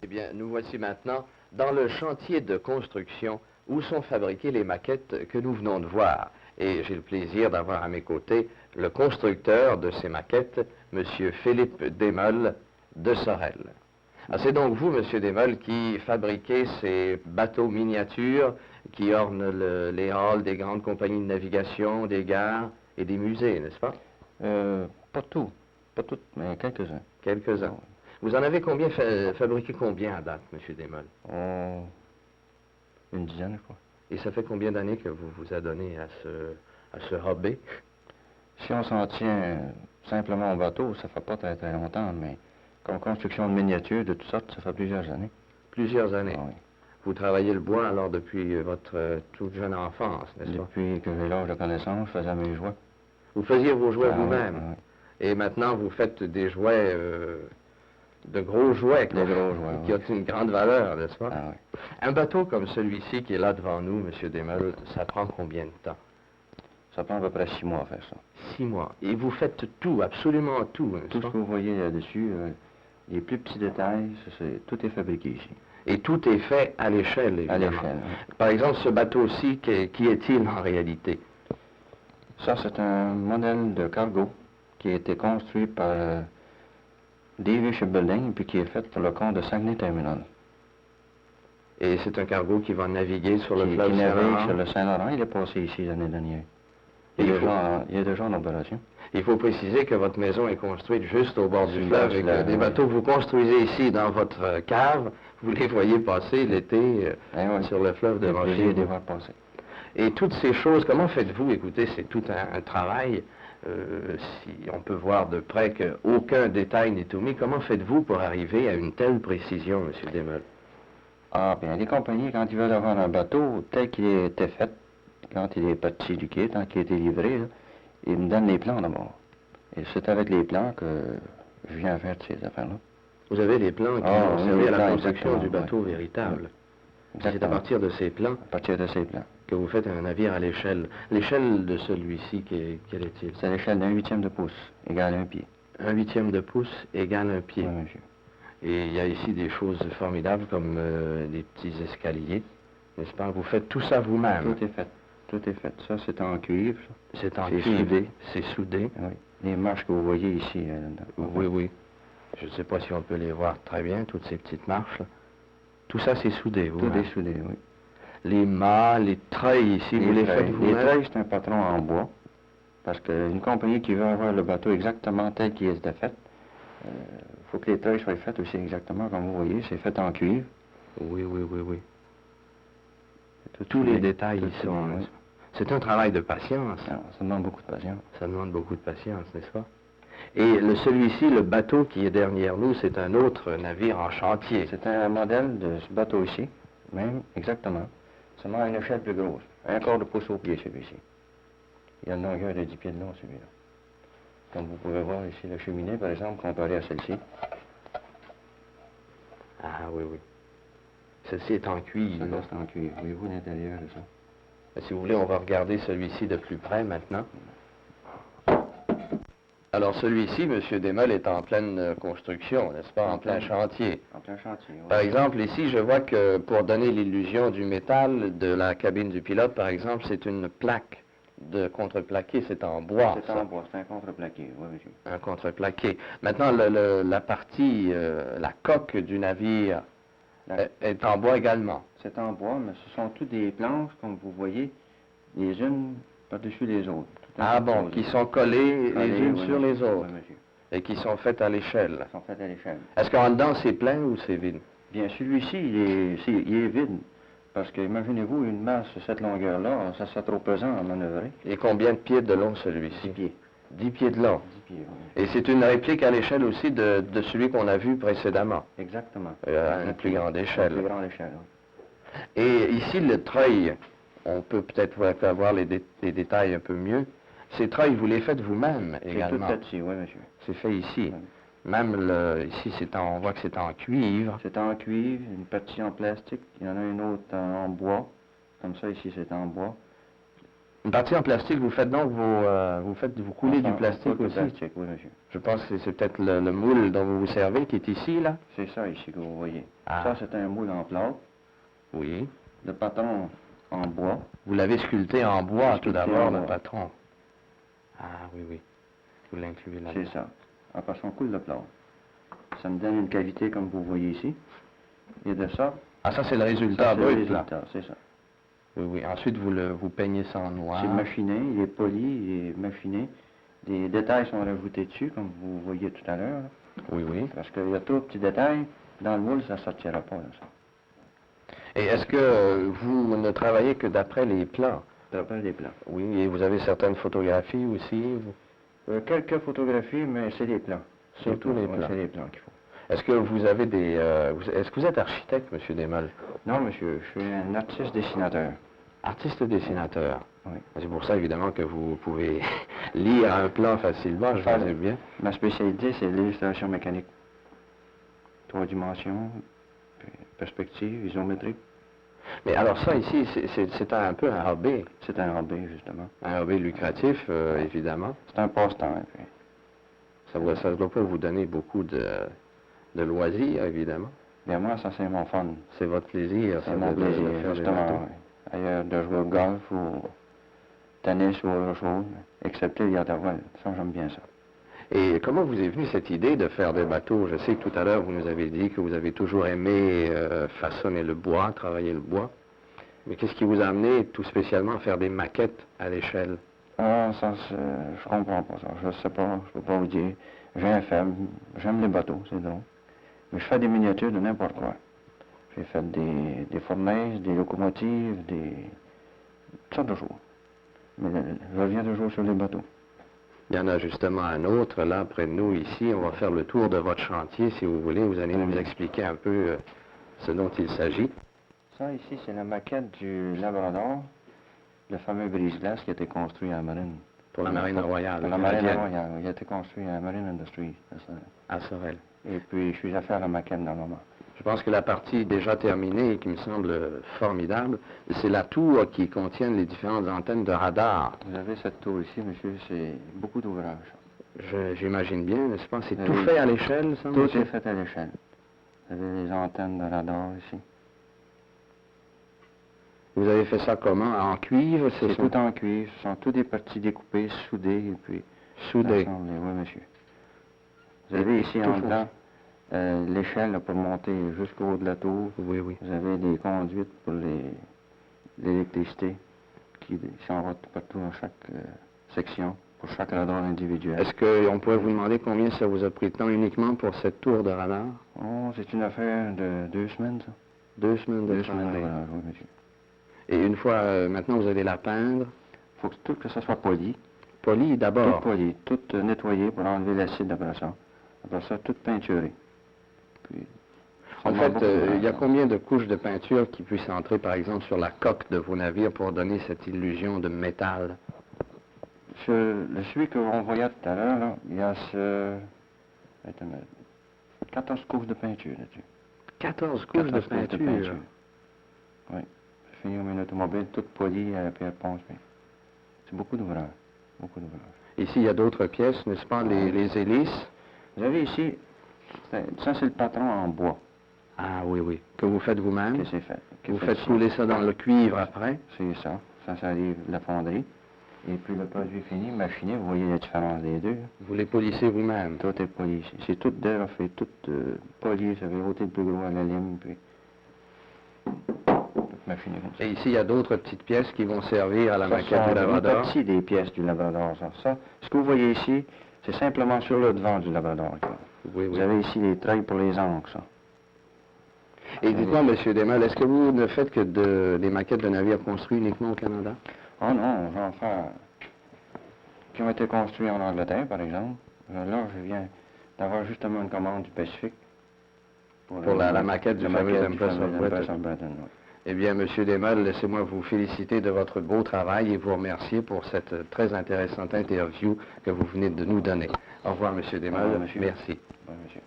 Eh bien, nous voici maintenant dans le chantier de construction où sont fabriquées les maquettes que nous venons de voir. Et j'ai le plaisir d'avoir à mes côtés le constructeur de ces maquettes, M. Philippe Desmeules de Sorel. C'est donc vous, M. Desmeules, qui fabriquez ces bateaux miniatures qui ornent les halls des grandes compagnies de navigation, des gares et des musées, n'est-ce pas? Pas toutes, mais quelques-uns. Quelques-uns. Oh. Vous en avez fabriqué combien à date, M. Desmeules? Oh, une dizaine, je crois. Et ça fait combien d'années que vous vous adonnez à ce hobby? Si on s'en tient simplement au bateau, ça fait pas très très longtemps, mais comme construction de miniatures de toutes sortes, ça fait plusieurs années. Plusieurs années. Ah oui. Vous travaillez le bois alors depuis votre toute jeune enfance, n'est-ce pas? Depuis que j'ai l'âge de connaissance, je faisais mes jouets. Vous faisiez vos jouets Ah, vous-même. oui, oui. Et maintenant, vous faites des jouets, de gros jouets, quoi, Des gros jouets, qui oui. ont une grande valeur, n'est-ce pas? Ah, oui. Un bateau comme celui-ci qui est là devant nous, M. Desmeules, ça prend combien de temps? Ça prend à peu près 6 mois à faire ça. 6 mois. Et vous faites tout, absolument tout, n'est-ce Tout pas? ce que vous voyez là-dessus, les plus petits détails, tout est fabriqué ici. Et tout est fait à l'échelle, évidemment. À l'échelle, oui. Par exemple, ce bateau-ci, qui est-il en réalité? Ça, c'est un modèle de cargo qui a été construit par Davy Shipbuilding, puis qui est fait pour le compte de Saguenay Terminal. Et c'est un cargo qui va naviguer sur le fleuve qui navigue Saint-Laurent. sur le Saint-Laurent. Il est passé ici l'année dernière. Et Il est déjà en opération. Il faut préciser que votre maison est construite juste au bord du Sur le fleuve bord du et que fleuve, des oui. bateaux que vous construisez ici dans votre cave, vous les voyez passer l'été Oui. sur le fleuve devant J'ai chez des vous. voir passer. Et toutes ces choses, comment faites-vous? Écoutez, c'est tout un travail. Si on peut voir de près qu'aucun détail n'est omis, comment faites-vous pour arriver à une telle précision, M. Desmeules? Ah, bien, les compagnies, quand ils veulent avoir un bateau tel qu'il était fait, quand il est parti du quai, tant qu'il a été livré, là, ils me donnent les plans d'abord. Et c'est avec les plans que je viens faire de ces affaires-là. Vous avez les plans qui Ah, vont oui, servir les à la plans, conception du exactement, bateau oui. véritable. C'est à Exactement. partir de ces plans À partir de ces plans. que vous faites un navire à l'échelle. L'échelle de celui-ci, quelle est-il? C'est à l'échelle d'un huitième de pouce, égale un pied. Un huitième de pouce égale un pied. Oui, monsieur. Et il y a ici des choses formidables comme des petits escaliers, n'est-ce pas? Vous faites tout ça vous-même. Tout est fait. Tout est fait. Ça, c'est en cuivre. C'est en C'est cuivre. soudé. C'est soudé. Oui. Les marches que vous voyez ici, là-dedans. Oui, oui. Je ne sais pas si on peut les voir très bien, toutes ces petites marches là. Tout ça, c'est soudé, vous. Tout est soudé, oui. Les mâts, les treilles ici, vous les faites Les vous-même? treilles, c'est un patron en bois. Parce qu'une compagnie qui veut avoir le bateau exactement tel qu'il était fait, il faut que les treilles soient faites aussi exactement comme vous voyez. C'est fait en cuivre. Oui, oui, oui, oui. Tout Tous les soudé, détails tout y sont. soudé, oui. C'est un travail de patience. Ça demande beaucoup de patience. Ça demande beaucoup de patience, n'est-ce pas? Et celui-ci, le bateau qui est derrière nous, c'est un autre navire en chantier. C'est un modèle de ce bateau ici, même, exactement. Seulement à une échelle plus grosse. Un quart de pouce au pied, celui-ci. Il y a une longueur de 10 pieds de long, celui-là. Comme vous pouvez voir ici, la cheminée, par exemple, comparée à celle-ci. Ah oui, oui. Ceci est en cuivre. Ça, c'est en cuivre. Voyez-vous l'intérieur de ça? Si vous voulez, on va regarder celui-ci de plus près maintenant. Alors celui-ci, M. Desmeules, est en pleine construction, n'est-ce pas? En plein chantier. En plein chantier, oui. Par exemple, ici, je vois que pour donner l'illusion du métal de la cabine du pilote, par exemple, c'est une plaque de contreplaqué, c'est en bois. C'est en bois, c'est un contreplaqué, oui, monsieur. Un contreplaqué. Maintenant, la partie, la coque du navire est en bois également. C'est en bois, mais ce sont toutes des planches, comme vous voyez, les unes par-dessus les autres. Ah bon, qui sont collées les unes oui, sur monsieur. les autres. Oui, monsieur. Et qui sont faites à l'échelle. Elles sont faites à l'échelle. Est-ce qu'en dedans, c'est plein ou c'est vide? Bien, celui-ci, il est vide. Parce que, imaginez-vous, une masse de cette longueur-là, ça serait trop pesant à manœuvrer. Et combien de pieds de long celui-ci? 10 pieds. 10 pieds de long. 10 pieds, oui. Et c'est une réplique à l'échelle aussi de celui qu'on a vu précédemment. Exactement. À une plus grande échelle. Une plus grande échelle, oui. Et ici, le treuil, on peut peut-être avoir les détails un peu mieux. Ces treuils, vous les faites vous-même également? C'est tout fait ici, oui, monsieur. C'est fait ici. Oui. Même ici, on voit que c'est en cuivre. C'est en cuivre, une partie en plastique, il y en a une autre en bois. Comme ça, ici, c'est en bois. Une partie en plastique, vous faites donc vous coulez du plastique Du aussi? plastique, oui, monsieur. Je pense que c'est peut-être le moule dont vous vous servez qui est ici, là? C'est ça ici que vous voyez. Ah. Ça, c'est un moule en plâtre. Oui. Le patron en bois. Vous l'avez sculpté en bois tout Sculpté d'abord, en le bois. patron. Ah oui, oui. Vous l'incluez là. C'est ça. Après ça, on coule le plâtre. Ça me donne une cavité comme vous voyez ici. Et de ça... Ah, ça, c'est le résultat ça, c'est le brut, là. résultat, c'est ça. Oui, oui. Ensuite, vous peignez ça en noir. C'est machiné, il est poli, il est machiné. Des détails sont rajoutés dessus, comme vous voyez tout à l'heure. Oui, oui. Parce qu'il y a trop de petits détails. Dans le moule, ça ne sortira pas, là, ça. Et est-ce que vous ne travaillez que d'après les plans? D'après les plans. Oui, et vous avez certaines photographies aussi? Quelques photographies, mais c'est les plans. Surtout les plans. C'est les plans qu'il faut. Est-ce que vous avez des... est-ce que vous êtes architecte, M. Desmolles? Non, monsieur, je suis un artiste dessinateur. Artiste dessinateur. Oui. C'est pour ça, évidemment, que vous pouvez lire un plan facilement, je vous bien. Ma spécialité, c'est l'illustration mécanique. 3 dimensions, puis perspective, isométrique. Mais alors ça, ici, c'est un peu un hobby. C'est un hobby, justement. Un hobby lucratif, évidemment. C'est un passe-temps, puis. Ça ne doit pas vous donner beaucoup de loisirs, évidemment. Bien, moi, ça, c'est mon fun. C'est votre plaisir, C'est ça, mon de plaisir, faire des justement. bateaux. Oui. Ailleurs, de jouer au golf ou tennis ou autre chose, excepté le yacht à voile. Ça, j'aime bien ça. Et comment vous est venue cette idée de faire des bateaux? Je sais que tout à l'heure, vous nous avez dit que vous avez toujours aimé façonner le bois, travailler le bois. Mais qu'est-ce qui vous a amené tout spécialement à faire des maquettes à l'échelle? Ah, ça, je comprends pas ça. Je sais pas, je peux pas vous dire. J'ai un faible, j'aime les bateaux, c'est drôle. Mais je fais des miniatures de n'importe quoi. J'ai fait des fournaises, des locomotives, toutes sortes de choses. Mais je reviens toujours sur les bateaux. Il y en a justement un autre, là, près de nous, ici. On va faire le tour de votre chantier, si vous voulez. Vous allez nous expliquer un peu ce dont il s'agit. Ça, ici, c'est la maquette du Labrador, le fameux brise-glace qui a été construit à la marine. Pour la marine royale. Pour la marine royale. Il a été construit à la Marine Industries. À Sorel. Et puis, je suis à faire la maquette dans le moment. Je pense que la partie déjà terminée, qui me semble formidable, c'est la tour qui contient les différentes antennes de radar. Vous avez cette tour ici, monsieur, c'est beaucoup d'ouvrages. J'imagine bien, n'est-ce pas? C'est tout fait à l'échelle, ça, Tout monsieur? est fait à l'échelle. Vous avez les antennes de radar ici. Vous avez fait ça comment? En cuivre? C'est tout en cuivre. Ce sont toutes des parties découpées, soudées, et puis... Soudées? Oui, monsieur. Vous avez ici en blanc l'échelle pour monter jusqu'au haut de la tour. Oui, oui. Vous avez des conduites pour l'électricité qui s'en vont partout dans chaque section, pour chaque radar individuel. Est-ce qu'on pourrait vous demander combien ça vous a pris de temps uniquement pour cette tour de radar? Oh, c'est une affaire de 2 semaines, ça. 2 semaines de 2 travail. semaines de radar, oui, monsieur. Et une fois, maintenant, vous allez la peindre? Il faut que ça soit poli. Poli d'abord? Tout poli, tout nettoyé pour enlever l'acide après ça. Après ça, tout peinturé. Puis, en fait, il y a combien de couches de peinture qui puissent entrer, par exemple, sur la coque de vos navires pour donner cette illusion de métal? Celui qu'on voyait tout à l'heure, là, il y a 14 couches de peinture là-dessus. 14 couches de peinture? Oui. J'ai fini comme une automobile, toute polie à la pierre ponce. C'est beaucoup d'ouvrages. Beaucoup d'ouvrages. Ici, il y a d'autres pièces, n'est-ce pas? Les hélices? Vous avez ici, ça c'est le patron en bois. Ah oui, oui. Que vous faites vous-même? Que c'est fait. Vous faites couler ça dans le cuivre après? C'est ça. Ça arrive de la fonderie. Et puis le produit fini, machiné, vous voyez la différence des deux. Vous les polissez vous-même? Tout est poli ici. C'est tout d'air fait, tout poli, ça fait ôter le plus gros à la lime, puis tout machiné comme ça. Et ici, il y a d'autres petites pièces qui vont servir à la maquette du C'est Labrador? partie des pièces du Labrador, ça. Ce que vous voyez ici, c'est simplement sur le devant du Labrador. Oui, oui. Vous avez ici les treilles pour les ancres, ça. Et dites-moi, M. Desmolles, est-ce que vous ne faites que des maquettes de navires construits uniquement au Canada? Oh non, j'en fais qui ont été construits en Angleterre, par exemple. Là, je viens d'avoir justement une commande du Pacifique. Pour la maquette du fameux Empress of Britain. Oui. Eh bien, M. Desmolles, laissez-moi vous féliciter de votre beau travail et vous remercier pour cette très intéressante interview que vous venez de nous donner. Au revoir, M. Desmolles. Au revoir, monsieur. Merci. Oui, monsieur.